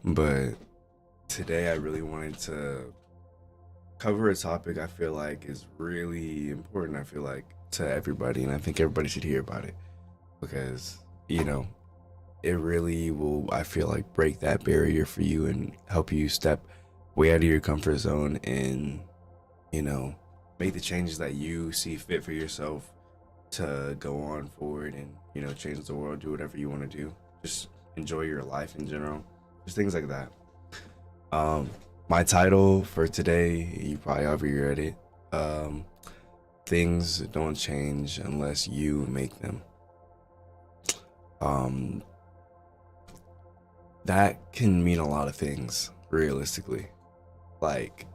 But today I really wanted to cover a topic I feel like is really important, I feel like, to everybody, and I think everybody should hear about it because, you know, it really will, I feel like, break that barrier for you and help you step way out of your comfort zone and, you know, make the changes that you see fit for yourself to go on forward and, change the world, do whatever you want to do. Just enjoy your life in general. Just things like that. Um, my title for today, you probably already read it. Um, Things don't change unless you make them. Um, that can mean a lot of things, realistically. Like,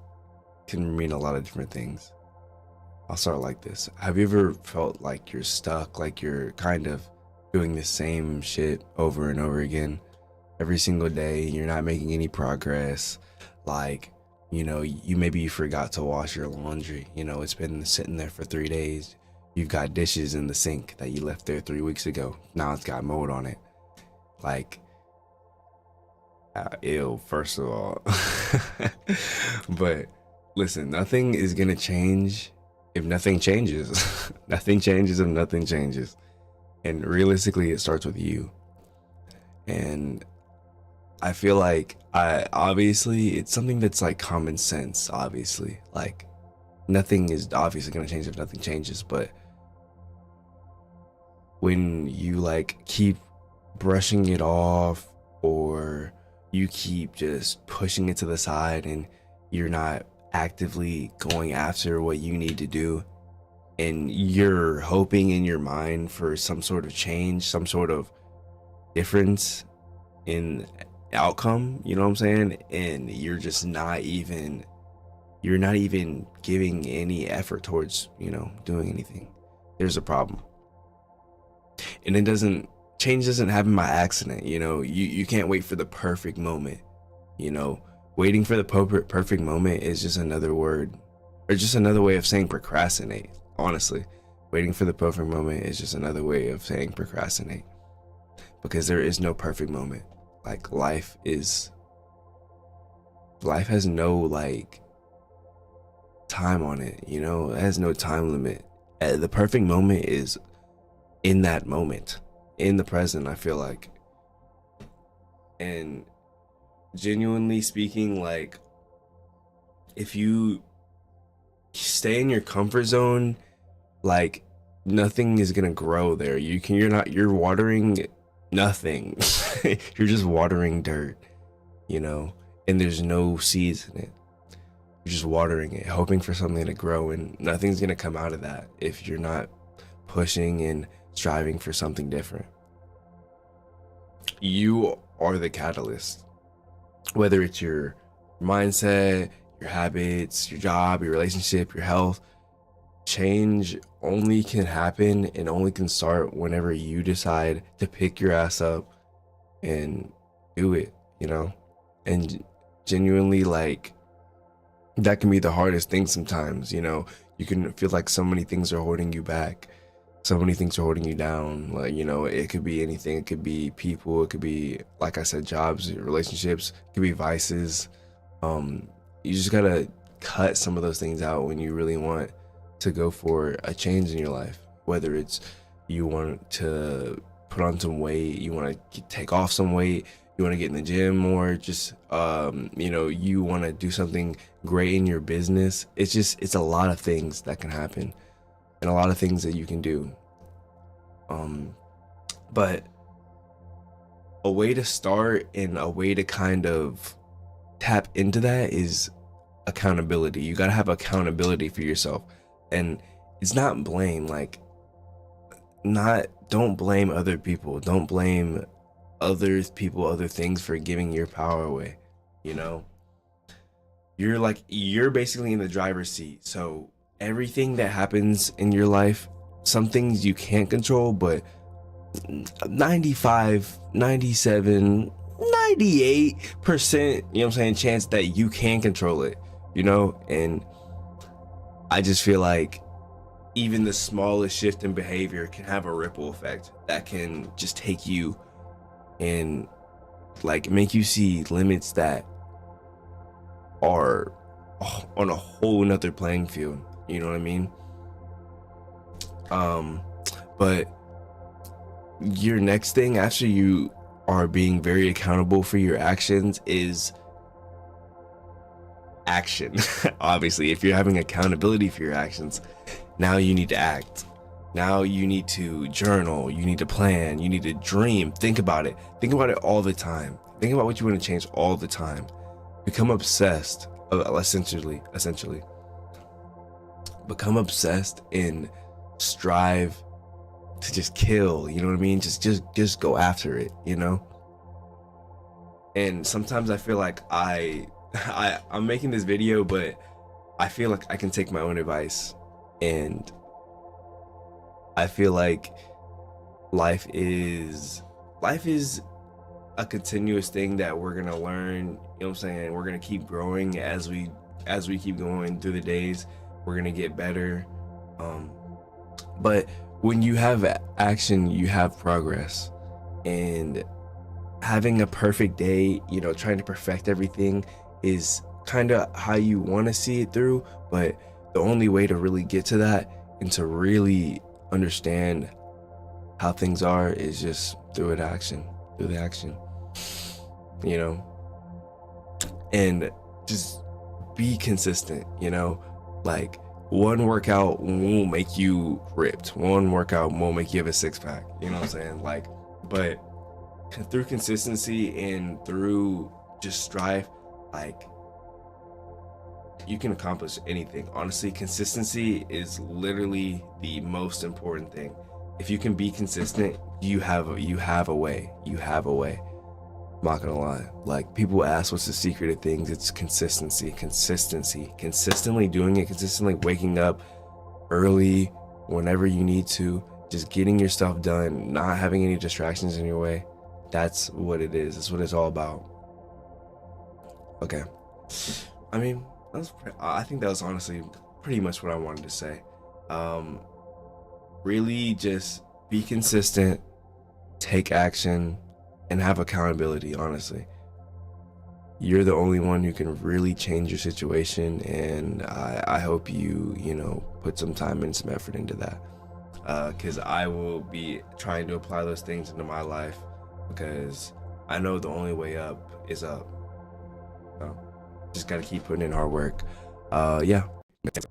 can mean a lot of different things. I'll start like this. Have you ever felt like you're stuck, like you're kind of doing the same shit over and over again every single day? You're not making any progress. Like, you maybe you forgot to wash your laundry. It's been sitting there for 3 days. You've got dishes in the sink that you left there 3 weeks ago. Now it's got mold on it. Like, ew, first of all. But listen, nothing is gonna change if nothing changes. Nothing changes if nothing changes. And realistically, it starts with you. And I feel like obviously it's something that's like common sense, obviously. Like, nothing is obviously gonna change if nothing changes, but when you like keep brushing it off, or you keep just pushing it to the side and you're not actively going after what you need to do, and you're hoping in your mind for some sort of change, some sort of difference in outcome, you know what I'm saying? And you're not even giving any effort towards, doing anything. There's a problem. And change doesn't happen by accident. You can't wait for the perfect moment. Waiting for the perfect moment is just another word, or just another way of saying procrastinate. Honestly, waiting for the perfect moment is just another way of saying procrastinate, because there is no perfect moment. Like, life has no like time on it. It has no time limit. The perfect moment is in that moment, in the present, I feel like. And genuinely speaking, like, if you stay in your comfort zone, like, nothing is gonna grow there. You're watering nothing. You're just watering dirt, and there's no seeds in it. You're just watering it, hoping for something to grow, and nothing's gonna come out of that if you're not pushing and striving for something different. You are the catalyst. Whether it's your mindset, your habits, your job, your relationship, your health, change only can happen and only can start whenever you decide to pick your ass up and do it, and genuinely, like, that can be the hardest thing sometimes. You can feel like so many things are holding you back, so many things are holding you down. Like, it could be anything. It could be people, it could be, like I said, jobs, relationships, it could be vices. You just gotta cut some of those things out when you really want to go for a change in your life. Whether it's you want to put on some weight, you want to take off some weight, you want to get in the gym more, just you want to do something great in your business. It's a lot of things that can happen and a lot of things that you can do. But a way to start and a way to kind of tap into that is accountability. You got to have accountability for yourself. And it's not blame, like, don't blame other people. Don't blame other people, other things for giving your power away. You're basically in the driver's seat. So everything that happens in your life, some things you can't control, but 95, 97, 98% chance that you can control it, and I just feel like even the smallest shift in behavior can have a ripple effect that can just take you in like make you see limits that are on a whole nother playing field. You know what I mean? But your next thing after you are being very accountable for your actions is action. Obviously, if you're having accountability for your actions, now you need to act. Now you need to journal, you need to plan, you need to dream, think about it all the time. Think about what you want to change all the time. Become obsessed, essentially. Become obsessed and strive to just kill, you know what I mean? Just go after it, you know? And sometimes I feel like I'm making this video, but I feel like I can take my own advice, and I feel like life is a continuous thing that we're gonna learn, you know what I'm saying? We're gonna keep growing as we keep going through the days. We're gonna get better. But when you have action, you have progress. And having a perfect day, you know, trying to perfect everything is kind of how you want to see it through, but the only way to really get to that and to really understand how things are is just through the action, you know? And just be consistent, you know? Like, one workout won't make you ripped. One workout won't make you have a six-pack, you know what I'm saying? Like, but through consistency and through just strive, like, you can accomplish anything. Honestly, consistency is literally the most important thing. If you can be consistent, you have a way. I'm not gonna lie. Like, people ask what's the secret of things. It's consistency. Consistently doing it, consistently waking up early whenever you need to, just getting your stuff done, not having any distractions in your way. That's what it is. That's what it's all about. Okay. I mean, I think that was honestly pretty much what I wanted to say. Really just be consistent, take action, and have accountability. Honestly, you're the only one who can really change your situation, and I hope you know, put some time and some effort into that, because I will be trying to apply those things into my life, because I know the only way up is up. So just gotta keep putting in hard work. Yeah.